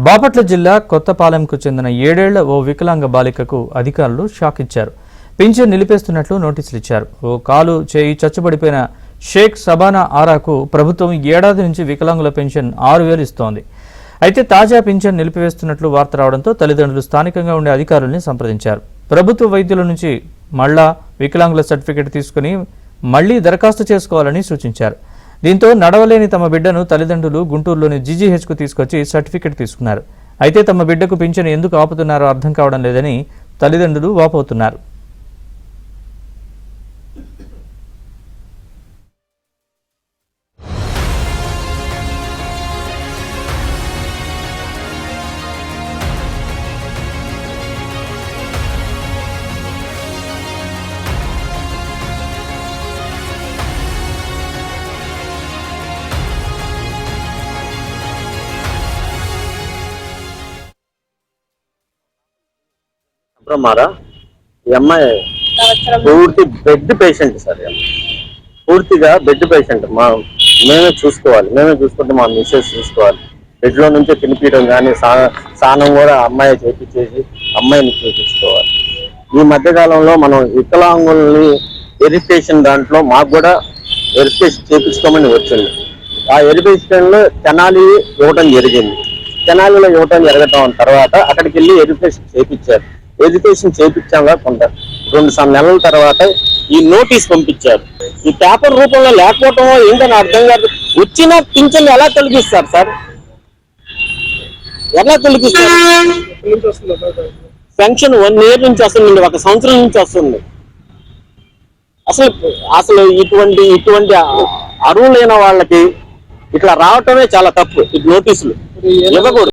బాపట్ల జిల్లా కొత్తపాలెంకు చెందిన 7 ఏళ్ల ఓ వికలాంగ బాలికకు అధికారులు షాక్ ఇచ్చారు. పింఛన్ నిలిపేస్తున్నట్లు నోటీసులు ఇచ్చారు. ఓ కాలు చేయి చచ్చుబడిపోయిన షేక్ సబానా ఆరాకు ప్రభుత్వం ఏడాది నుంచి వికలాంగుల పెన్షన్ 6,000 ఇస్తోంది. అయితే తాజా పింఛన్ నిలిపివేస్తున్నట్లు వార్త రావడంతో తల్లిదండ్రులు స్థానికంగా ఉండే అధికారుల్ని సంప్రదించారు. ప్రభుత్వ వైద్యుల నుంచి మళ్లా వికలాంగుల సర్టిఫికెట్ తీసుకుని మళ్లీ దరఖాస్తు చేసుకోవాలని సూచించారు. దీంతో నడవలేని తమ బిడ్డను తల్లిదండ్రులు గుంటూరులోని జీజీహెచ్కు తీసుకొచ్చి సర్టిఫికెట్ తీసుకున్నారు. అయితే తమ బిడ్డకు పింఛను ఎందుకు ఆపుతున్నారో అర్థం కావడం లేదని తల్లిదండ్రులు వాపోతున్నారు. ఈ అమ్మాయి పూర్తి బెడ్ పేషెంట్ సార్. పూర్తిగా బెడ్ పేషెంట్. మేమే చూసుకుంటే మా మిస్సెస్ చూసుకోవాలి. బెడ్ లో నుంచే తినిపించడం కానీ స్నానం కూడా అమ్మాయి చేపించేసి అమ్మాయిని చూపించుకోవాలి. ఈ మధ్యకాలంలో మనం వికలాంగుల్ని వెరిఫికేషన్ దాంట్లో మాకు కూడా వెరిఫికేషన్ చేపించుకోమని వచ్చింది. ఆ వెరిఫికేషన్ లో తెనాలి ఇవ్వటం జరిగింది. తెనాలిలో ఇవ్వటం జరగటం తర్వాత అక్కడికి వెళ్ళి వెరిఫికేషన్ చేపించారు. ఎడ్యుకేషన్ చేయించాక కొంత 2 నెలల తర్వాత ఈ నోటీస్ పంపించారు. ఈ పేపర్ రూపంలో లేకపోవటం ఏంటని అర్థం కాదు. వచ్చిన పింఛన్ ఎలా తొలగిస్తారు సార్? ఎలా తొలగిస్తారు? పెన్షన్ 1 year నుంచి వస్తుంది, 1 సంవత్సరం నుంచి వస్తుంది. అసలు ఇటువంటి అర్హులైన వాళ్ళకి ఇట్లా రావటమే చాలా తప్పు. నోటీసులు ఇవ్వకూడదు.